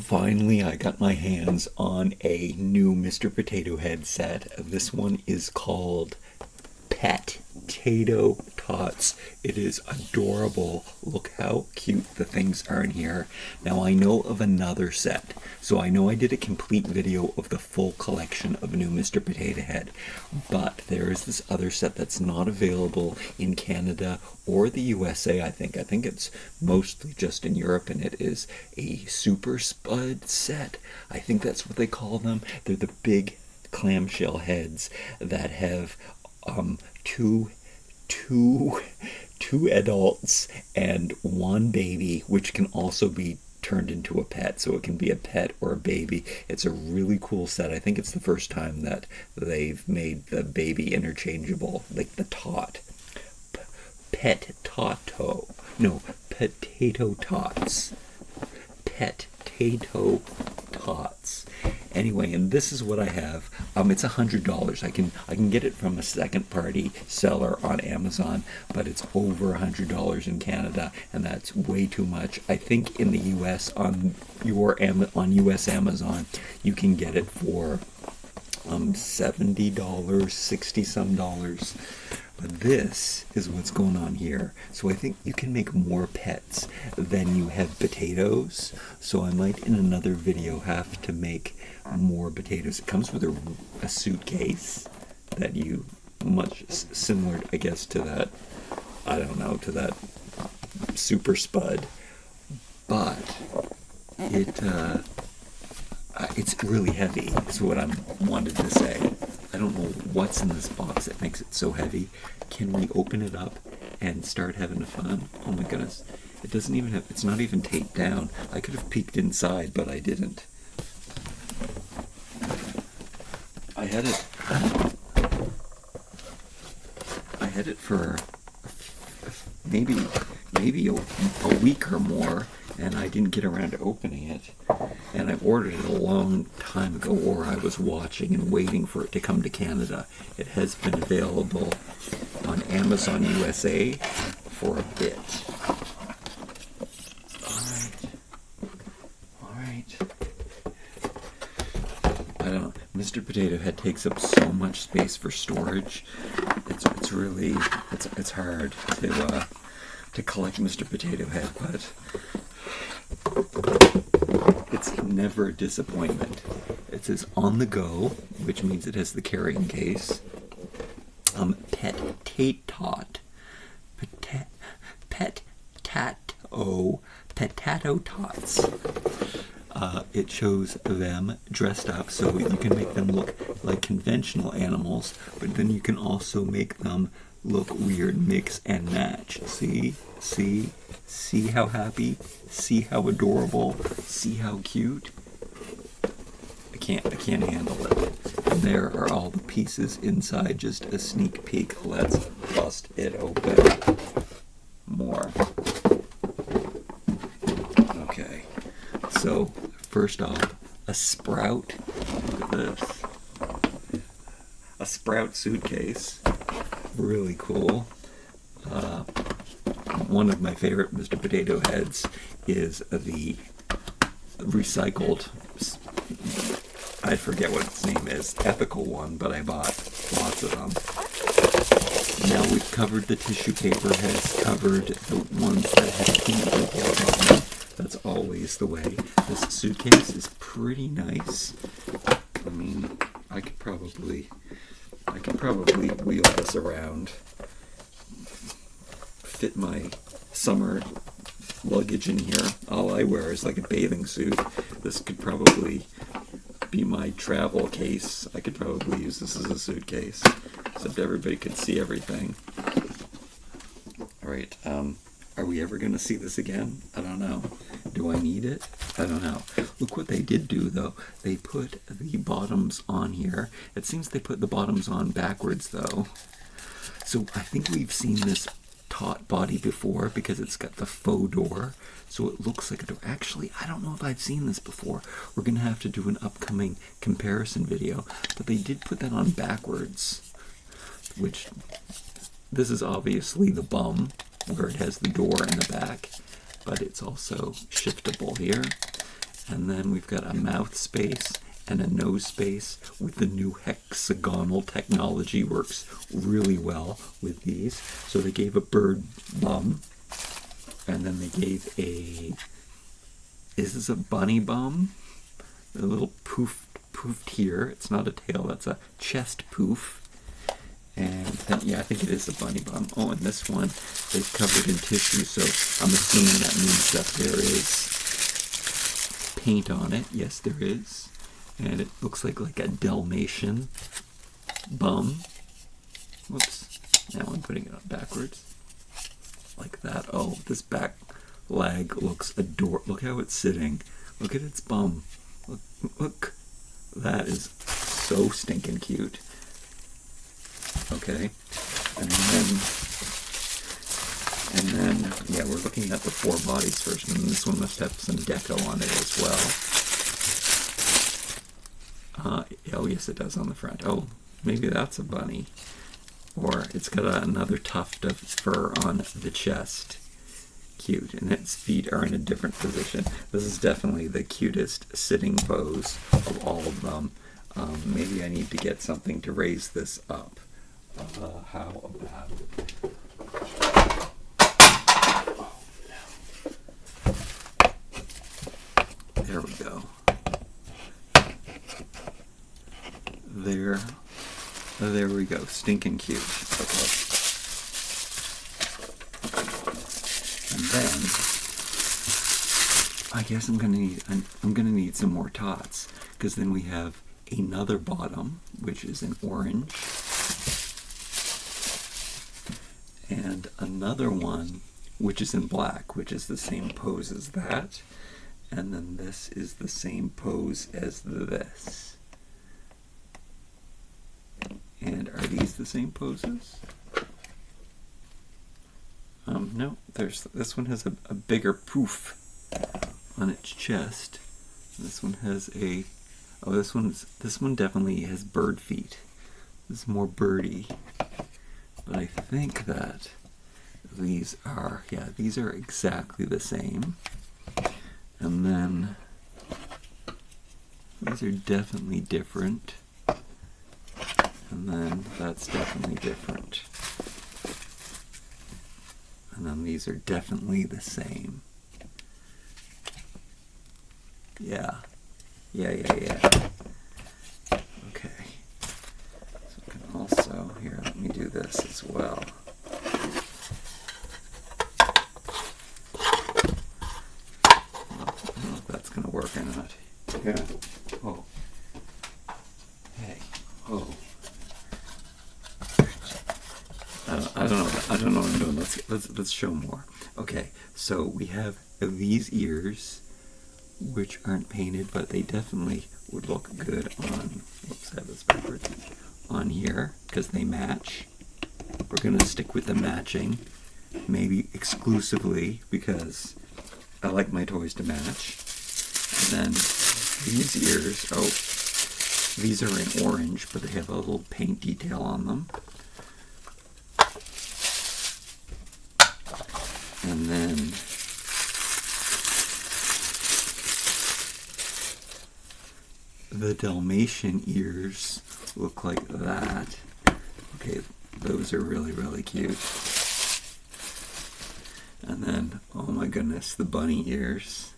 Finally, I got my hands on a new Mr. Potato Head set. This one is called Petato Tots. It is adorable. Look how cute the things are in here. Now, I know of another set, so I know I did a complete video of the full collection of new Mr. Potato Head, but there is this other set that's not available in Canada or the USA, I think. I think it's mostly just in Europe, and it is a Super Spud set. I think that's what they call them. They're the big clamshell heads that have two adults and one baby, which can also be turned into a pet, so it can be a pet or a baby. It's a really cool set. I think it's the first time that they've made the baby interchangeable, like the tot. Petato. No, Potato Tots. Petato Tots. Anyway, and this is what I have. It's $100. I can get it from a second party seller on Amazon, but it's over $100 in Canada, and that's way too much. I think in the US on US Amazon, you can get it for $70, 60 some dollars. But this is what's going on here. So I think you can make more pets than you have potatoes. So I might in another video have to make more potatoes. It comes with a suitcase that you, much similar, I guess, to that, I don't know, to that Super Spud. But it's really heavy, is what I wanted to say. I don't know what's in this box that makes it so heavy. Can we open it up and start having fun? Oh my goodness. It doesn't even have, it's not even taped down. I could have peeked inside, but I didn't. I had it for maybe a week or more, and I didn't get around to opening it. And I ordered it a long time ago, or I was watching and waiting for it to come to Canada. It has been available on Amazon USA for a bit. Alright. I don't know. Mr. Potato Head takes up so much space for storage. It's really it's hard to collect Mr. Potato Head, but it's never a disappointment. It says on the go, which means it has the carrying case. Petato Tots. It shows them dressed up, so you can make them look like conventional animals, but then you can also make them look weird, mix and match. See how happy, see how adorable, see how cute. I can't handle it. And there are all the pieces inside, just a sneak peek. Let's bust it open more. Okay, so first off, a sprout. Look at this. A sprout suitcase. Really cool. One of my favorite Mr. Potato Heads is the recycled, I forget what its name is, ethical one, but I bought lots of them. Now we've covered the tissue paper, has covered the ones that have peanut butter on them. That's always the way. This suitcase is pretty nice. I mean, I could probably wheel this around, fit my summer luggage in here. All I wear is like a bathing suit. This could probably be my travel case. I could probably use this as a suitcase, except everybody could see everything. Alright, are we ever going to see this again? I don't know. Do I need it? I don't know. Look what they did do, though. They put the bottoms on here. It seems they put the bottoms on backwards, though. So I think we've seen this tot body before because it's got the faux door. So it looks like a door. Actually, I don't know if I've seen this before. We're going to have to do an upcoming comparison video. But they did put that on backwards, which this is obviously the bum, where it has the door in the back, but it's also shiftable here. And then we've got a mouth space and a nose space with the new hexagonal technology. Works really well with these. So they gave a bird bum, and then they gave is this a bunny bum? A little poofed here. It's not a tail, that's a chest poof. And then, yeah, I think it is a bunny bum. Oh, and this one is covered in tissue, so I'm assuming that means that there is paint on it. Yes, there is. And it looks like a Dalmatian bum. Whoops. Now I'm putting it on backwards. Like that. Oh, this back leg looks adorable. Look how it's sitting. Look at its bum. Look. That is so stinking cute. Okay. And then, yeah, we're looking at the 4 bodies first, and this one must have some deco on it as well. Oh, yes, it does on the front. Oh, maybe that's a bunny. Or it's got another tuft of fur on the chest. Cute. And its feet are in a different position. This is definitely the cutest sitting pose of all of them. Maybe I need to get something to raise this up. How about... Oh, no. There we go. There we go. Stinking cute. Okay. And then I guess I'm gonna need some more tots, because then we have another bottom, which is in orange, and another one which is in black, which is the same pose as that, and then this is the same pose as this. And are these the same poses? No, this one has a bigger poof on its chest. This one has this one definitely has bird feet. This is more birdy. But I think that these are exactly the same. And then these are definitely different. And then that's definitely different. And then these are definitely the same. Yeah. Okay. So we can also, here, let me do this as well. I don't know if that's going to work or not. Yeah. Oh. Hey. Oh. I don't know what I'm doing. Let's show more. Okay, so we have these ears, which aren't painted, but they definitely would look good on. Whoops, I have this backwards. On here, because they match. We're gonna stick with the matching, maybe exclusively because I like my toys to match. And then these ears. Oh, these are in orange, but they have a little paint detail on them. And then the Dalmatian ears look like that. Okay, those are really, really cute. And then, oh my goodness, the bunny ears.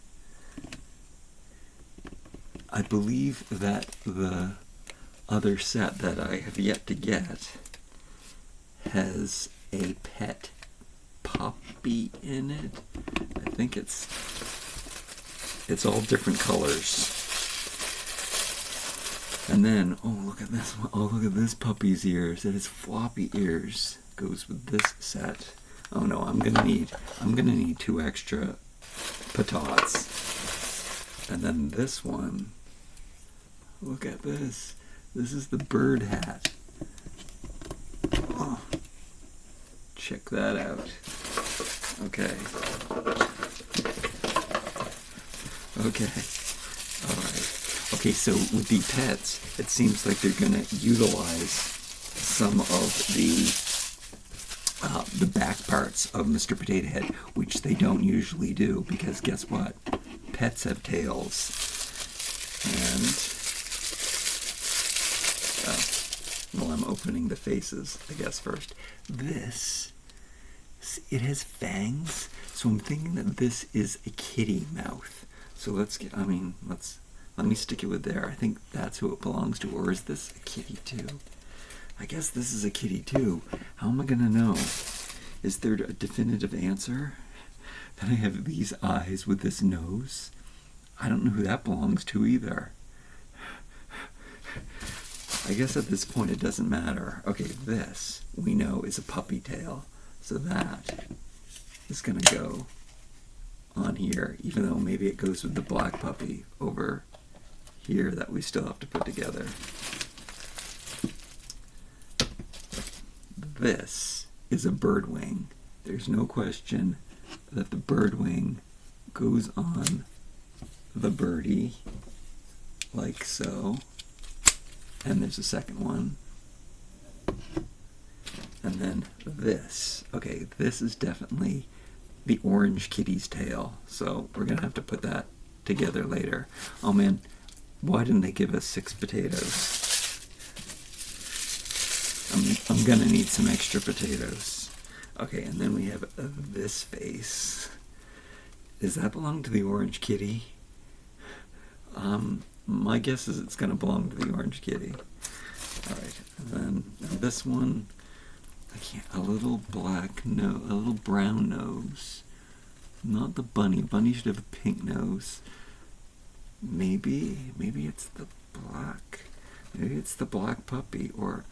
I believe that the other set that I have yet to get has a pet puppy in it. I think it's all different colors. And then, oh, look at this one. Oh, look at this puppy's ears. It has floppy ears. Goes with this set. Oh no, I'm gonna need 2 extra Petatos. And then this one, look at this. This is the bird hat. Oh, check that out. Okay. Alright. Okay, so with the pets, it seems like they're going to utilize some of the back parts of Mr. Potato Head, which they don't usually do, because guess what? pets have tails. And, well, I'm opening the faces, I guess, first. This, it has fangs, so I'm thinking that this is a kitty mouth. So let me stick it with there. I think that's who it belongs to. Or is this a kitty too? I guess this is a kitty too. How am I gonna know? Is there a definitive answer? Then I have these eyes with this nose. I don't know who that belongs to either. I guess at this point it doesn't matter. Okay, this we know is a puppy tail. So that is gonna go on here, even though maybe it goes with the black puppy over here that we still have to put together. This is a bird wing. There's no question that the bird wing goes on the birdie, like so. And there's a second one. And then this. Okay, this is definitely the orange kitty's tail. So we're going to have to put that together later. Oh man, why didn't they give us 6 potatoes? I'm going to need some extra potatoes. Okay, and then we have this face. Does that belong to the orange kitty? My guess is it's going to belong to the orange kitty. Alright, and then this one, a little black nose, a little brown nose. Not the bunny. Bunny should have a pink nose. Maybe it's the black. Maybe it's the black puppy, or...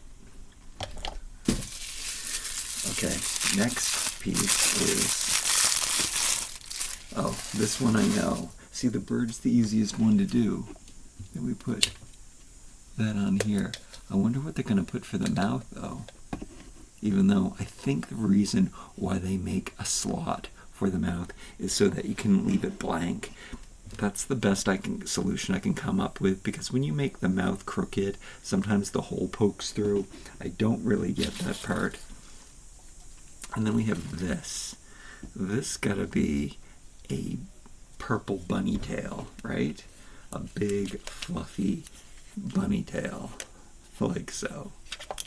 Okay, next piece is... Oh, this one I know. See, the bird's the easiest one to do. Then we put that on here. I wonder what they're going to put for the mouth, though. Even though I think the reason why they make a slot for the mouth is so that you can leave it blank. That's the best solution I can come up with, because when you make the mouth crooked, sometimes the hole pokes through. I don't really get that part. And then we have this. This gotta be a purple bunny tail, right? A big, fluffy bunny tail, like so.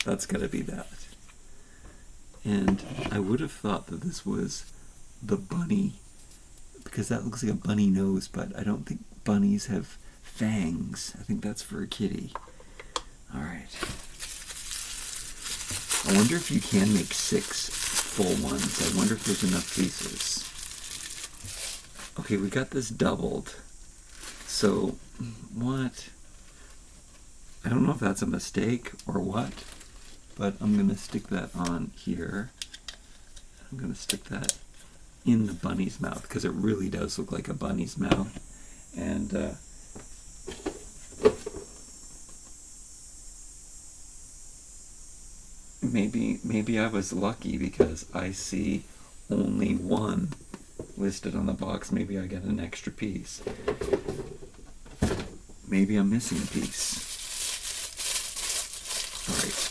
That's gotta be that. And I would have thought that this was the bunny, because that looks like a bunny nose, but I don't think bunnies have fangs. I think that's for a kitty. Alright. I wonder if you can make 6 full ones. I wonder if there's enough pieces. Okay, we got this doubled. So, what? I don't know if that's a mistake or what, but I'm going to stick that on here. I'm going to stick that in the bunny's mouth, because it really does look like a bunny's mouth. And maybe I was lucky because I see only one listed on the box. Maybe I get an extra piece. Maybe I'm missing a piece. Alright.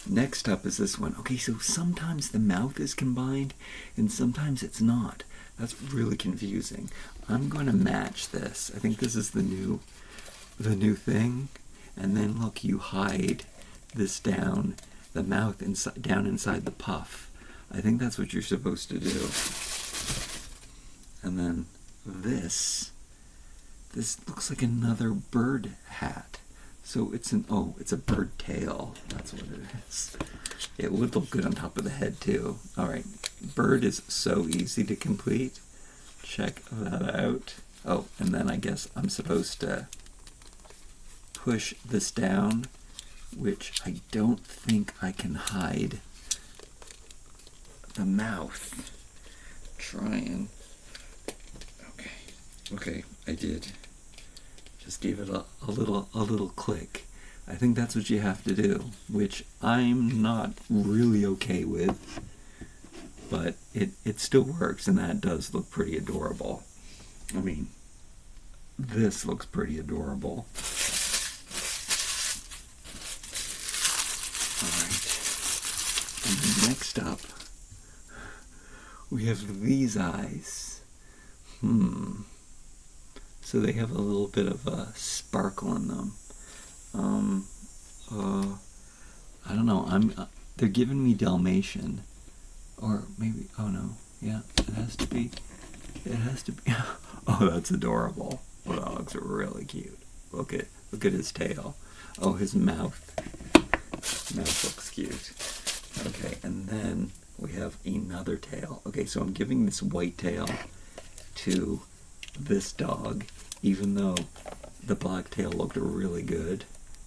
Next up is this one. Okay, so sometimes the mouth is combined and sometimes it's not. That's really confusing. I'm going to match this. I think this is the new thing. And then look, you hide this down the mouth down inside the puff. I think that's what you're supposed to do. And then this looks like another bird hat. So it's a bird tail. That's what it is. It would look good on top of the head too. Alright, bird is so easy to complete. Check that out. Oh, and then I guess I'm supposed to push this down, which I don't think I can hide the mouth. Trying. Okay, I did. Just gave it a little click. I think that's what you have to do, which I'm not really okay with, but it still works, and that does look pretty adorable. I mean, this looks pretty adorable. Alright. And then next up, we have these eyes. so they have a little bit of a sparkle in them. I don't know. They're giving me Dalmatian, or maybe. Oh no, yeah, it has to be. It has to be. Oh, that's adorable. The dogs are really cute. Look at his tail. Oh, his mouth. Mouth looks cute. Okay, and then we have another tail. Okay, so I'm giving this white tail to this dog, even though the black tail looked really good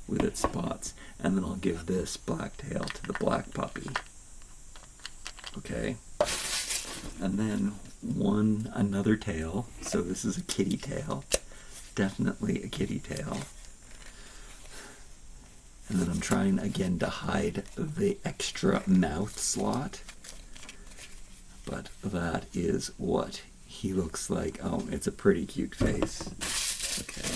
with its spots. And then I'll give this black tail to the black puppy. Okay. And then another tail. So this is a kitty tail. Definitely a kitty tail. And then I'm trying again to hide the extra mouth slot. But that is what he looks like. Oh, it's a pretty cute face. Okay.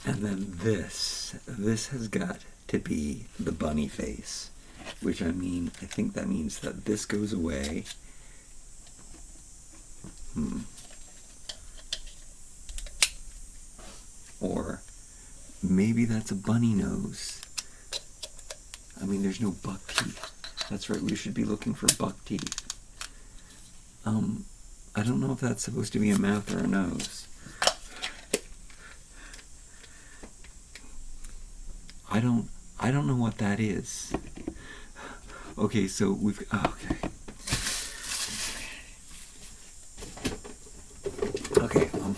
And then this has got to be the bunny face, which I think that means that this goes away. Or maybe that's a bunny nose. I mean, there's no buck teeth. That's right, we should be looking for buck teeth. I don't know if that's supposed to be a mouth or a nose. I don't know what that is. Okay, so we've okay. Okay, I'm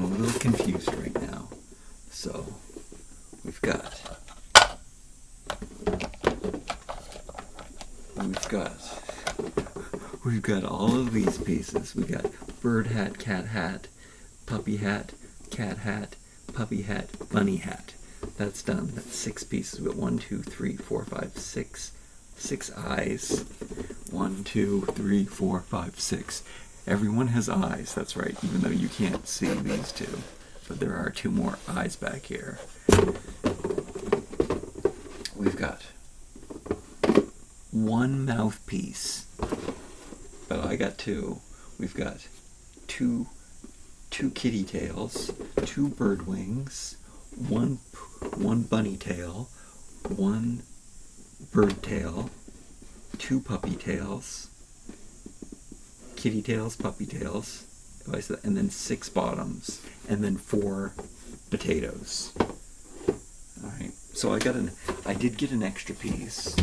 a little confused right now. So we've got all of these pieces. We got bird hat, cat hat, puppy hat, cat hat, puppy hat, bunny hat. That's done. That's 6 pieces. We got 1, 2, 3, 4, 5, 6. 6 eyes. 1, 2, 3, 4, 5, 6. Everyone has eyes. That's right. Even though you can't see these two, but there are 2 more eyes back here. We've got 1 mouthpiece. But I got 2. We've got two kitty tails, 2 bird wings, one bunny tail, 1 bird tail, 2 puppy tails, kitty tails, puppy tails, and then 6 bottoms, and then 4 potatoes. All right. So I did get an extra piece,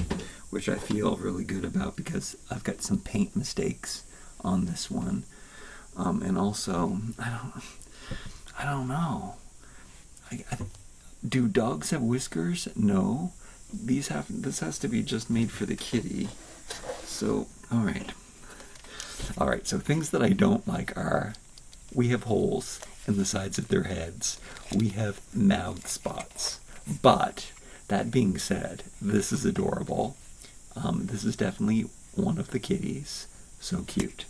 which I feel really good about because I've got some paint mistakes on this one, and also I don't know. Do dogs have whiskers? No. This has to be just made for the kitty. So all right. So things that I don't like are, we have holes in the sides of their heads. We have mouth spots. But that being said, this is adorable. This is definitely one of the kitties. So cute.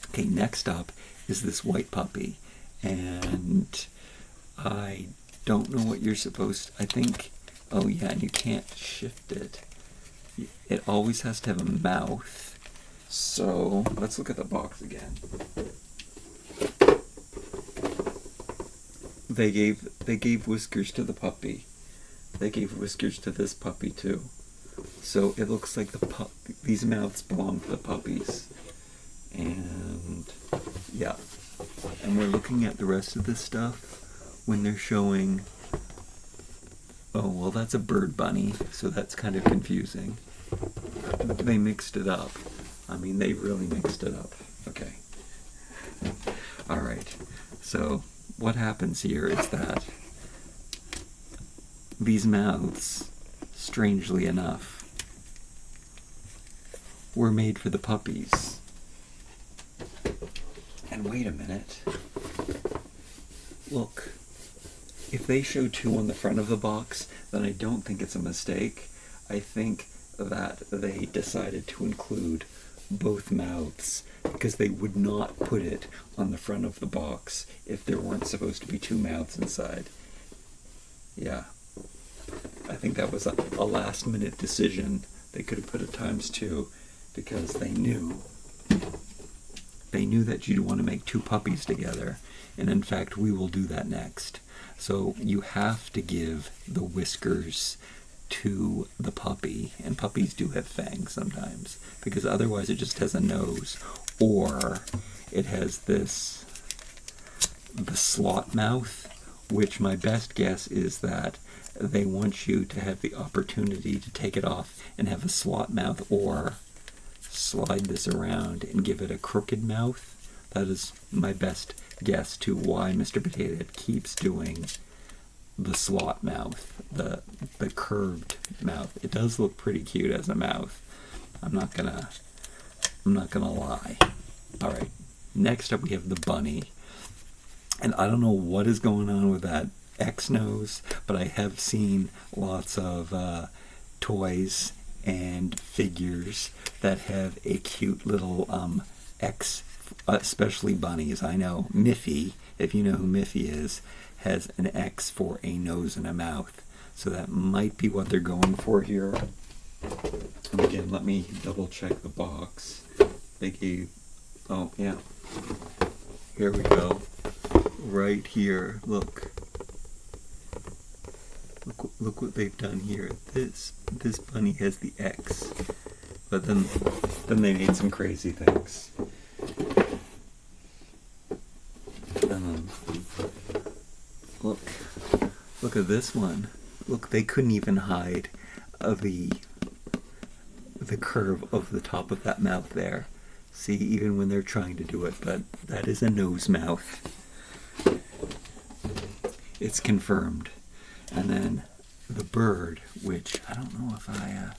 Okay, next up is this white puppy. And I don't know what you're supposed to, I think, oh yeah, and you can't shift it. It always has to have a mouth. So let's look at the box again. They gave whiskers to the puppy. They gave whiskers to this puppy too. So it looks like these mouths belong to the puppies. And yeah. And we're looking at the rest of this stuff when they're showing, oh, well, that's a bird bunny, so that's kind of confusing. They mixed it up. I mean, they really mixed it up. Okay. All right. So what happens here is that these mouths, strangely enough, were made for the puppies. And wait a minute. Look. If they show 2 on the front of the box, then I don't think it's a mistake. I think that they decided to include both mouths because they would not put it on the front of the box if there weren't supposed to be 2 mouths inside. Yeah. I think that was a last-minute decision They could have put it ×2 because they knew that you'd want to make 2 puppies together. And in fact, we will do that next. So you have to give the whiskers to the puppy, and puppies do have fangs sometimes, because otherwise it just has a nose, or it has the slot mouth, which my best guess is that they want you to have the opportunity to take it off and have a slot mouth, or slide this around and give it a crooked mouth. That is my best guess to why Mr. Potato Head keeps doing the slot mouth, the curved mouth. It does look pretty cute as a mouth. I'm not gonna lie. All right, next up we have the bunny, and I don't know what is going on with that X nose, but I have seen lots of toys and figures that have a cute little X, especially bunnies. I know Miffy, if you know who Miffy is, has an X for a nose and a mouth. So that might be what they're going for here. And again, let me double check the box. They gave, oh yeah, here we go. Right here, look. Look what they've done here. This bunny has the X, but then they made some crazy things. Look at this one. Look, they couldn't even hide the curve of the top of that mouth there. See, even when they're trying to do it, but that is a nose mouth. It's confirmed. And then the bird, which I don't know if I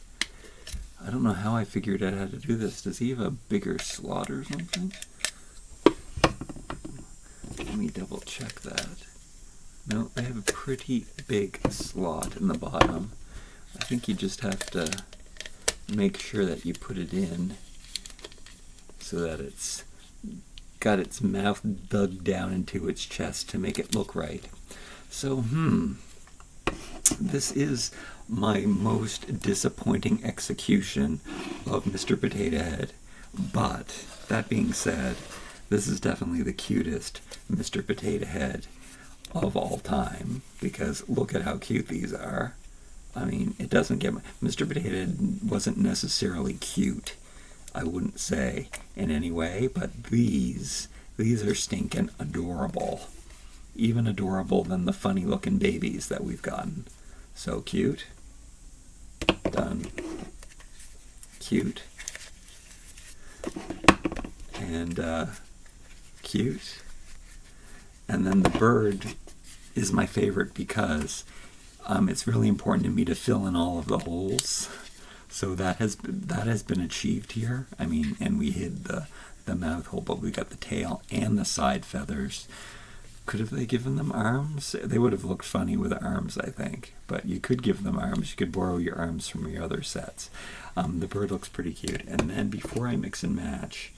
don't know how I figured out how to do this. Does he have a bigger slot or something? Let me double check that. No, they have a pretty big slot in the bottom. I think you just have to make sure that you put it in so that it's got its mouth dug down into its chest to make it look right. So, this is my most disappointing execution of Mr. Potato Head. But, that being said, this is definitely the cutest Mr. Potato Head of all time, because look at how cute these are. I mean, it doesn't get... Mr. Potato Head wasn't necessarily cute, I wouldn't say, in any way, but these are stinking adorable. Even adorable than the funny-looking babies that we've gotten. So cute. Done. Cute. And, cute. And then the bird is my favorite because it's really important to me to fill in all of the holes. So that has been achieved here. I mean, and we hid the mouth hole, but we got the tail and the side feathers. Could have they given them arms? They would have looked funny with arms, I think. But you could give them arms. You could borrow your arms from your other sets. The bird looks pretty cute. And then before I mix and match,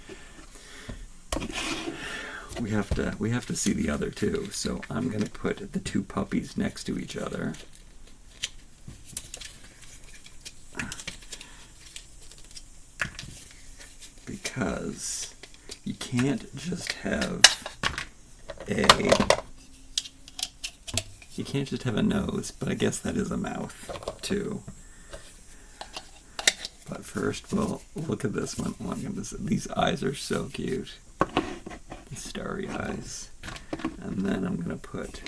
we have to see the other two. So I'm going to put the 2 puppies next to each other. Because you can't just have a nose, but I guess that is a mouth too. But first, we'll look at this one. Oh my goodness, these eyes are so cute. These starry eyes. And then I'm going to put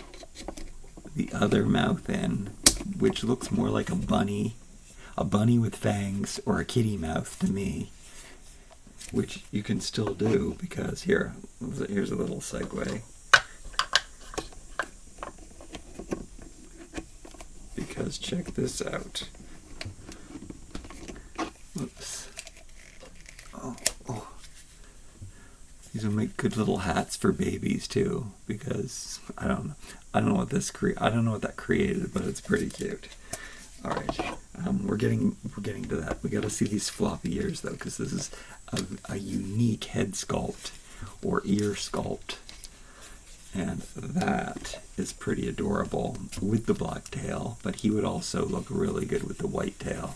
the other mouth in, which looks more like a bunny with fangs, or a kitty mouth to me. Which you can still do, because here's a little segue. Because check this out. Whoops. Oh. These will make good little hats for babies too, because I don't know what that created, but it's pretty cute. All right, we're getting to that. We got to see these floppy ears though, because this is a unique head sculpt or ear sculpt, and that is pretty adorable with the black tail. But he would also look really good with the white tail.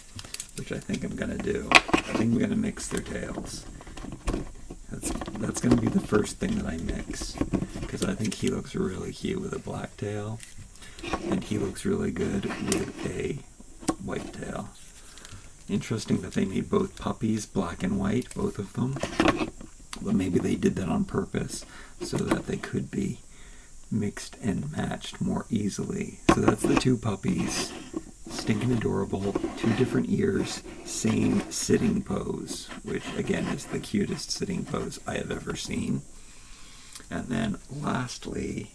which I think I'm going to do. I think I'm going to mix their tails. That's going to be the first thing that I mix, because I think he looks really cute with a black tail, and he looks really good with a white tail. Interesting that they made both puppies black and white, both of them. But maybe they did that on purpose so that they could be mixed and matched more easily. So that's the two puppies. Stinking adorable, 2 different ears, same sitting pose, which again is the cutest sitting pose I have ever seen. And then lastly,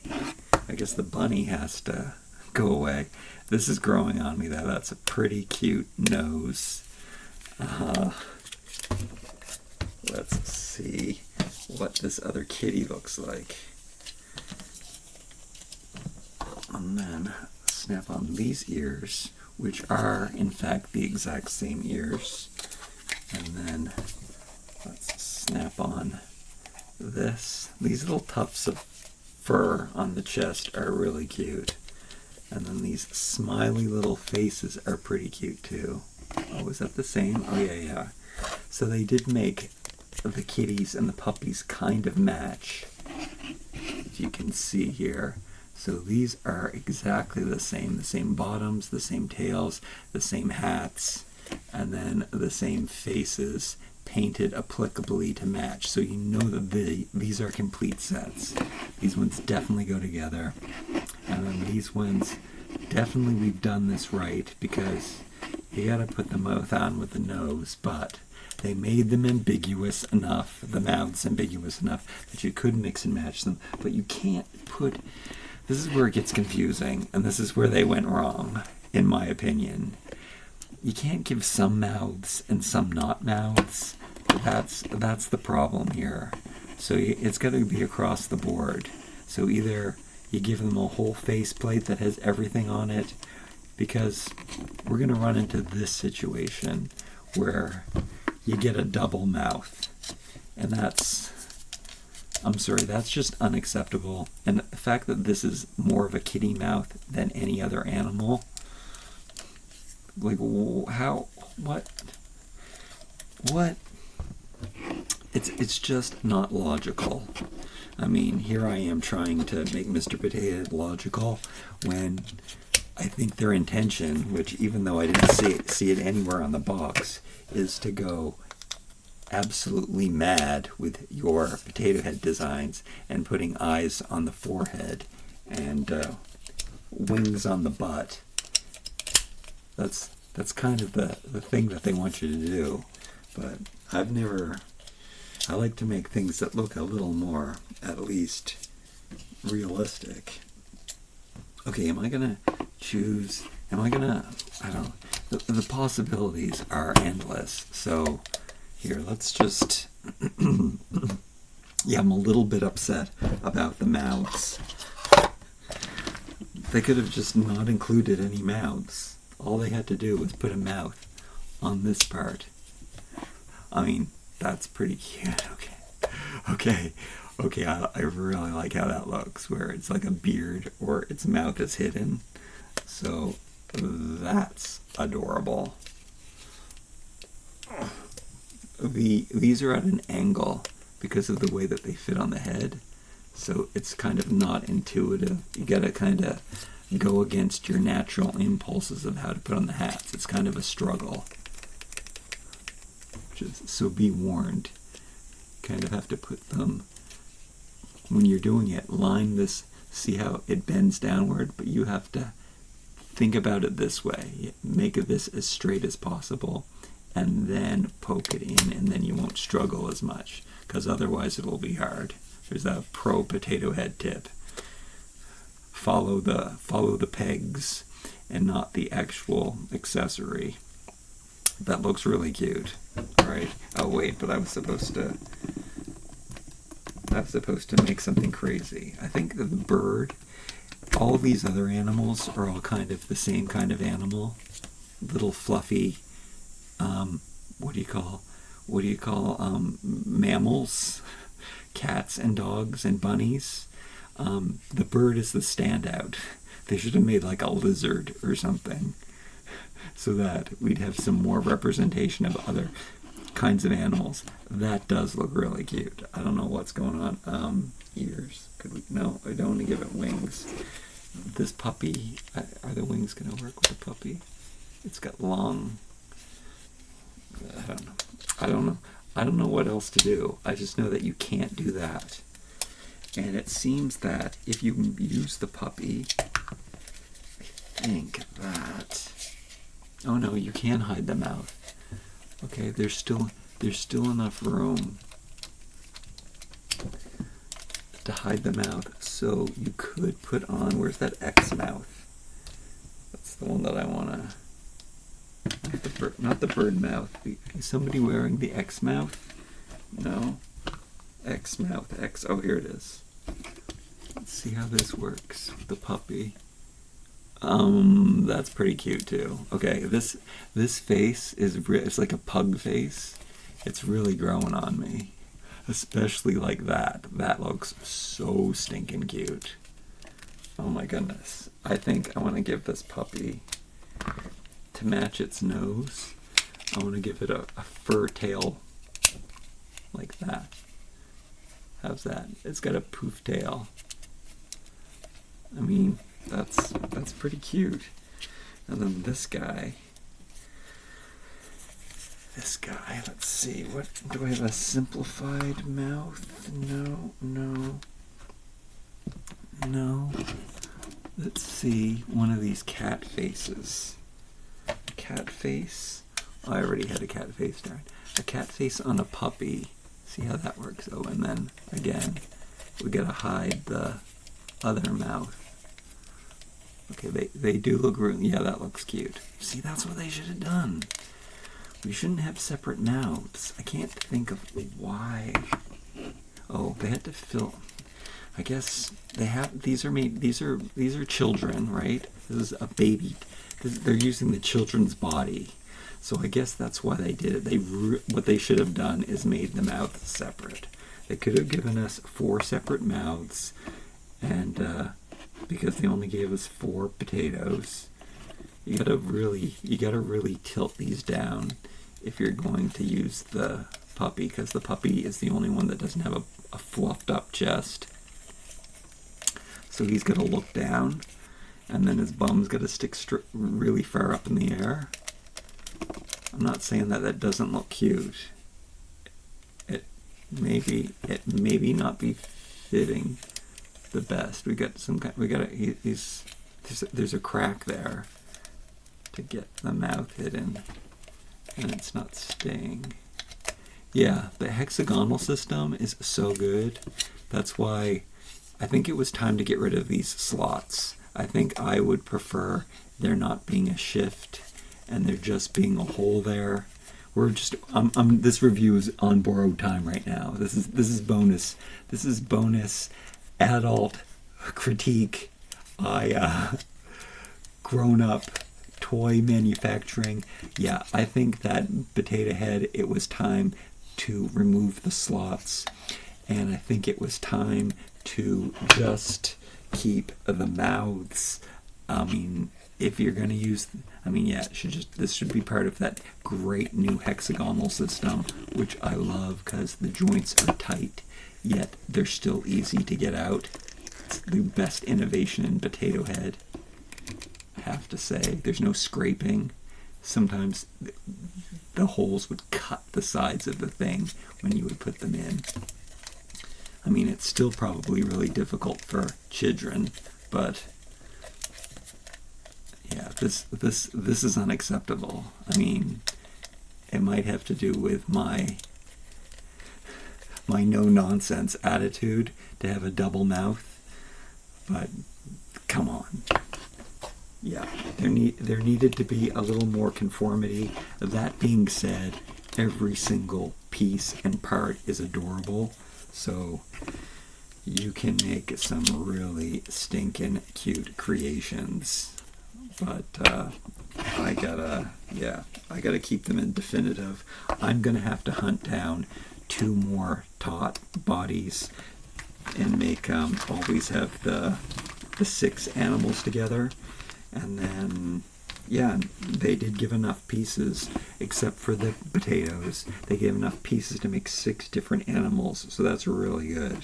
I guess the bunny has to go away. This is growing on me though. That's a pretty cute nose. Let's see what this other kitty looks like. And then snap on these ears, which are in fact the exact same ears. And then let's snap on this. These little tufts of fur on the chest are really cute. And then these smiley little faces are pretty cute too. Oh, is that the same? Oh yeah. So they did make the kitties and the puppies kind of match, if you can see here. So these are exactly the same bottoms, the same tails, the same hats, and then the same faces painted applicably to match. So you know that these are complete sets. These ones definitely go together. And then these ones, definitely we've done this right, because you gotta put the mouth on with the nose, but they made them ambiguous enough, the mouths ambiguous enough, that you could mix and match them, but you can't put... This is where it gets confusing, and this is where they went wrong, in my opinion. You can't give some mouths and some not mouths. That's the problem here. So it's got to be across the board. So either you give them a whole face plate that has everything on it, because we're going to run into this situation where you get a double mouth, and that's... I'm sorry, that's just unacceptable. And the fact that this is more of a kitty mouth than any other animal, like, how, what? It's just not logical. I mean, here I am trying to make Mr. Potato Head logical, when I think their intention, which even though I didn't see it anywhere on the box, is to go absolutely mad with your potato head designs and putting eyes on the forehead and wings on the butt. That's kind of the thing that they want you to do. But I like to make things that look a little more, at least, realistic. Okay, I don't know. The possibilities are endless. So here, let's just... Yeah, I'm a little bit upset about the mouths. They could have just not included any mouths. All they had to do was put a mouth on this part. I mean, that's pretty cute. Okay, I really like how that looks, where it's like a beard or its mouth is hidden. So that's adorable. These are at an angle because of the way that they fit on the head, so it's kind of not intuitive. You gotta kind of go against your natural impulses of how to put on the hats. It's kind of a struggle. So be warned. You kind of have to put them, when you're doing it, line this, see how it bends downward, but you have to think about it this way. Make this as straight as possible, and then poke it in, and then you won't struggle as much, because otherwise it will be hard. There's a pro potato head tip. Follow the pegs and not the actual accessory. That looks really cute. Alright. Oh wait, but I was supposed to make something crazy. I think that the bird, all of these other animals are all kind of the same kind of animal. Little fluffy, what do you call mammals, cats and dogs and bunnies. The bird is the standout. They should have made like a lizard or something. so that we'd have some more representation of other kinds of animals. That does look really cute. I don't know what's going on. Ears. Could we? No, I don't want to give it wings. This puppy, are the wings going to work with the puppy? It's got long. I don't know. I don't know what else to do. I just know that you can't do that. And it seems that if you use the puppy, I think that. Oh no, you can hide the mouth. Okay, there's still enough room to hide the mouth, so you could put on, where's that X mouth? That's the one that I want to, not the bird mouth. Is somebody wearing the X mouth? No. X mouth, X, oh here it is. Let's see how this works with the puppy. That's pretty cute too. Okay, this face is it's like a pug face. It's really growing on me. Especially like that. That looks so stinking cute. Oh my goodness. I think I want to give this puppy, to match its nose, I want to give it a fur tail like that. How's that? It's got a poof tail. I mean, that's pretty cute. And then this guy, let's see, what, do I have a simplified mouth? No. Let's see, one of these cat faces. Cat face? Oh, I already had a cat face, darn. A cat face on a puppy. See how that works? Oh, and then, again, we gotta hide the other mouth. Okay, they do look really, yeah, that looks cute. See, that's what they should have done. We shouldn't have separate mouths. I can't think of why. Oh, they had to fill. I guess they have. These are children, right? This is a baby. They're using the children's body, so I guess that's why they did it. What they should have done is made the mouth separate. They could have given us 4 separate mouths, and because they only gave us 4 potatoes. You gotta really tilt these down if you're going to use the puppy, because the puppy is the only one that doesn't have a fluffed up chest. So he's gonna look down, and then his bum's gotta stick really far up in the air. I'm not saying that doesn't look cute. It maybe not be fitting the best. There's a crack there to get the mouth hidden, and it's not staying. Yeah, the hexagonal system is so good. That's why I think it was time to get rid of these slots. I think I would prefer there not being a shift and there just being a hole there. This review is on borrowed time right now. This is bonus. This is bonus adult critique. Grown up toy manufacturing. Yeah, I think that Potato Head, it was time to remove the slots, and I think it was time to just keep the mouths. I mean, if you're going to use, yeah, this should be part of that great new hexagonal system, which I love because the joints are tight, yet they're still easy to get out. It's the best innovation in Potato Head, I have to say. There's no scraping. Sometimes the holes would cut the sides of the thing when you would put them in. I mean, it's still probably really difficult for children, but yeah, this is unacceptable. I mean, it might have to do with my no-nonsense attitude to have a double mouth, but come on. Yeah, there needed to be a little more conformity. That being said, every single piece and part is adorable, so you can make some really stinking cute creations. But I gotta keep them in definitive. I'm gonna have to hunt down 2 more tot bodies and make always have the 6 animals together. And then, Yeah, they did give enough pieces, except for the potatoes. They gave enough pieces to make 6 different animals, so that's really good.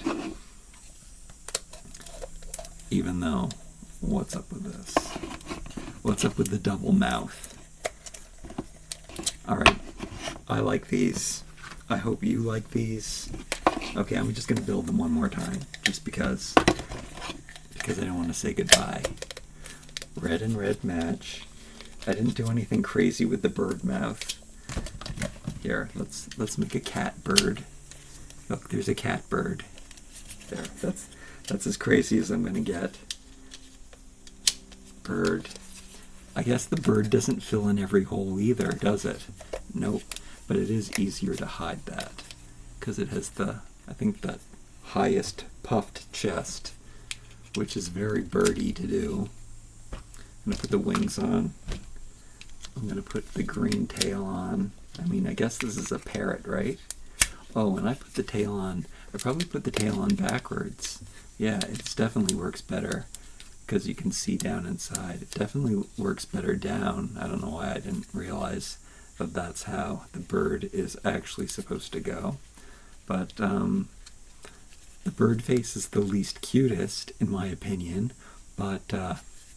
Even though, what's up with this? What's up with the double mouth? Alright, I like these. I hope you like these. Okay, I'm just going to build them one more time, just because I don't want to say goodbye. Red and red match. I didn't do anything crazy with the bird mouth. Here, let's make a cat bird. Look, there's a cat bird. There, that's as crazy as I'm gonna get. Bird. I guess the bird doesn't fill in every hole either, does it? Nope. But it is easier to hide that, because it has I think the highest puffed chest, which is very birdy to do. I'm gonna put the wings on. I'm gonna put the green tail on. I mean, I guess this is a parrot, right? Oh, and I put the tail on. I probably put the tail on backwards. Yeah, it definitely works better because you can see down inside. It definitely works better down. I don't know why I didn't realize that that's how the bird is actually supposed to go. But the bird face is the least cutest, in my opinion. But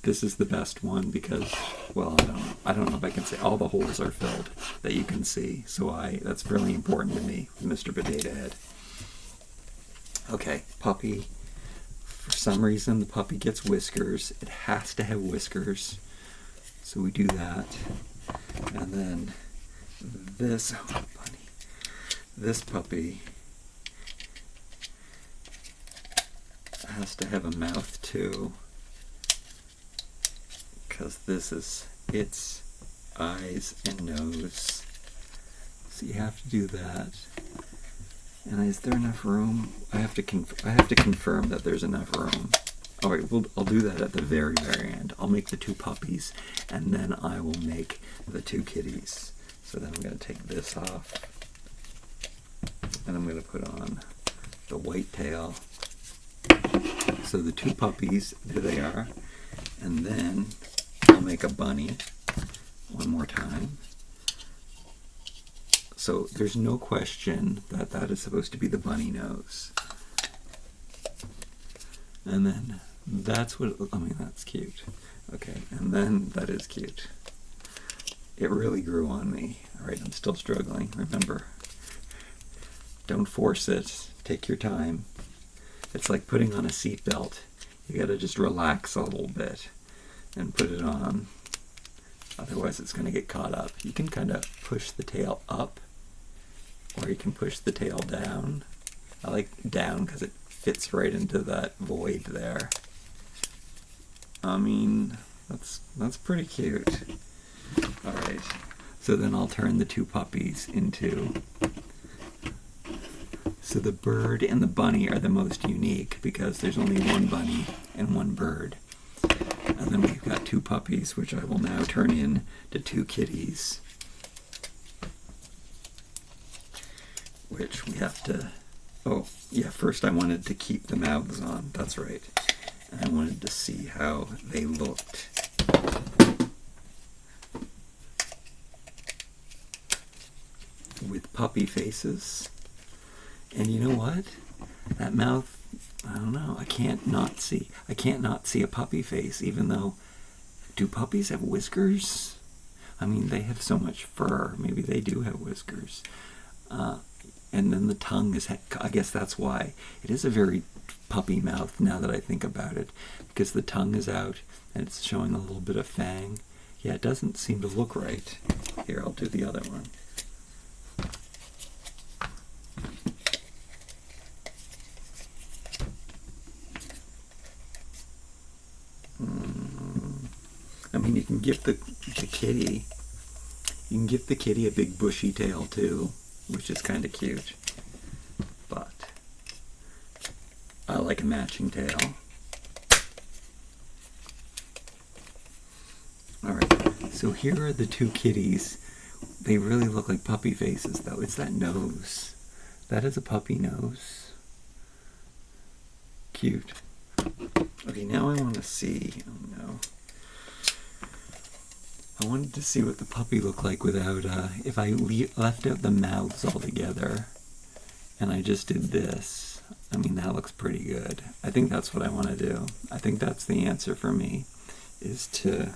this is the best one because, well, I don't know if I can say all the holes are filled that you can see. So that's really important to me, Mr. Potato Head. Okay, puppy. For some reason, the puppy gets whiskers. It has to have whiskers. So we do that. And then this puppy has to have a mouth too, because this is its eyes and nose. So you have to do that. And is there enough room? I have to confirm that there's enough room. All right, I'll do that at the very, very end. I'll make the 2 puppies, and then I will make the 2 kitties. So then I'm going to take this off, and I'm going to put on the white tail. So the 2 puppies, there they are. And then I'll make a bunny one more time. So there's no question that that is supposed to be the bunny nose. And then that's that's cute. Okay, and then that is cute. It really grew on me. All right, I'm still struggling. Remember, don't force it. Take your time. It's like putting on a seatbelt. You gotta just relax a little bit and put it on. Otherwise it's gonna get caught up. You can kind of push the tail up, or you can push the tail down. I like down because it fits right into that void there. I mean, that's pretty cute. All right, so then I'll turn the 2 puppies into. So the bird and the bunny are the most unique because there's only 1 bunny and 1 bird. And then we've got 2 puppies, which I will now turn into 2 kitties. Which we have to, oh yeah, first I wanted to keep the mouths on, that's right. And I wanted to see how they looked. With puppy faces. And you know what? That mouth, I don't know, I can't not see a puppy face, even though, do puppies have whiskers? I mean, they have so much fur, maybe they do have whiskers. And then the tongue is, I guess that's why. It is a very puppy mouth now that I think about it, because the tongue is out and it's showing a little bit of fang. Yeah, it doesn't seem to look right. Here, I'll do the other one. I mean, you can give the kitty, a big bushy tail too, which is kind of cute. But I like a matching tail. All right, so here are the 2 kitties. They really look like puppy faces, though. It's that nose. That is a puppy nose. Cute. Okay, now I want to see. Oh no. I wanted to see what the puppy looked like without, if I left out the mouths altogether, and I just did this. I mean, that looks pretty good. I think that's what I want to do. I think that's the answer for me, is to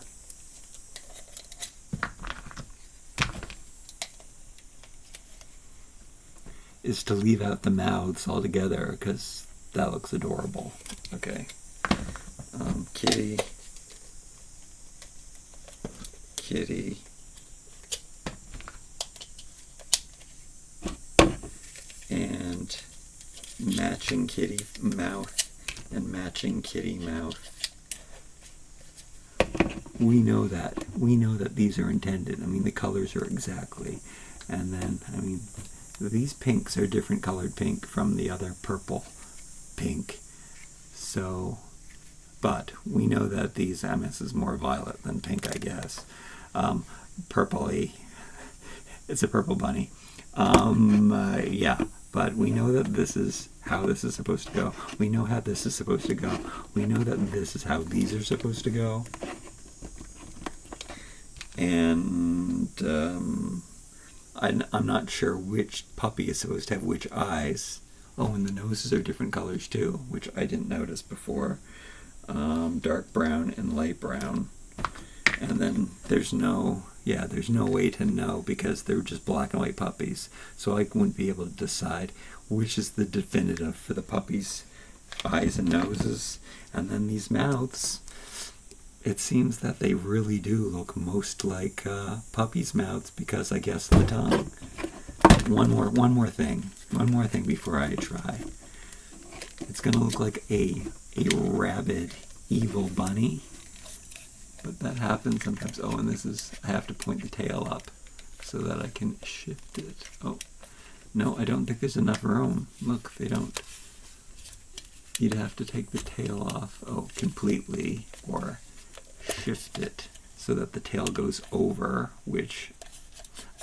leave out the mouths altogether, because that looks adorable. Okay. Kitty. Kitty. And matching kitty mouth and matching kitty mouth. We know that. We know that these are intended. I mean, the colors are exactly. And then, I mean, these pinks are different colored pink from the other purple pink. So, but we know that these, I mean, this is more violet than pink, I guess. Purpley. It's a purple bunny. Yeah, but we know that this is how this is supposed to go. We know how this is supposed to go. We know that this is how these are supposed to go. And I'm not sure which puppy is supposed to have which eyes. Oh, and the noses are different colors too, which I didn't notice before. Dark brown and light brown. And then there's no way to know because they're just black and white puppies. So I wouldn't be able to decide which is the definitive for the puppies' eyes and noses. And then these mouths, it seems that they really do look most like puppies' mouths because I guess the tongue. One more thing before I try. It's gonna look like a rabid, evil bunny. But that happens sometimes. Oh, and this is, I have to point the tail up so that I can shift it. Oh, no, I don't think there's enough room. Look, they don't. You'd have to take the tail off, completely, or shift it so that the tail goes over, which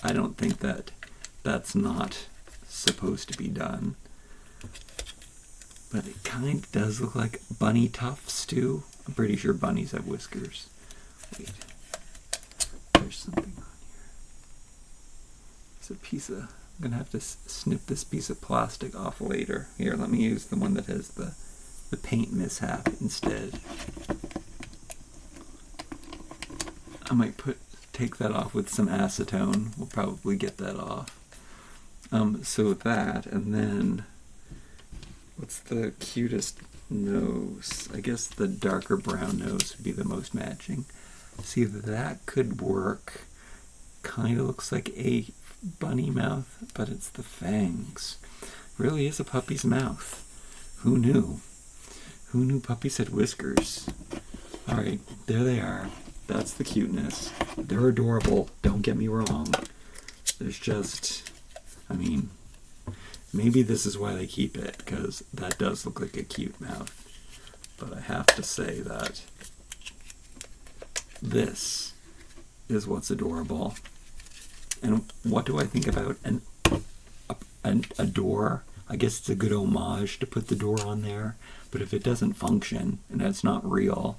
I don't think that's not supposed to be done. But it kind of does look like bunny tufts, too. I'm pretty sure bunnies have whiskers. Wait, there's something on here. It's a piece of, I'm going to have to snip this piece of plastic off later. Here, let me use the one that has the paint mishap instead. I might take that off with some acetone. We'll probably get that off. So that, and then, what's the cutest nose? I guess the darker brown nose would be the most matching. See, that could work. Kind of looks like a bunny mouth, but it's the fangs. Really is a puppy's mouth. Who knew? Who knew puppies had whiskers? Alright, there they are. That's the cuteness. They're adorable, don't get me wrong. There's just, I mean, maybe this is why they keep it, because that does look like a cute mouth. But I have to say that this is what's adorable. And what do I think about a door? I guess it's a good homage to put the door on there, but if it doesn't function and it's not real,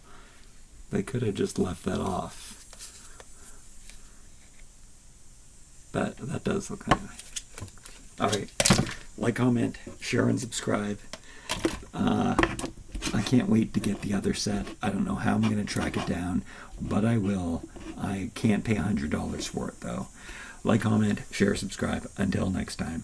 they could have just left that off. That does look kind of nice. Alright, like, comment, share, and subscribe. I can't wait to get the other set. I don't know how I'm going to track it down, but I will. I can't pay $100 for it, though. Like, comment, share, subscribe. Until next time.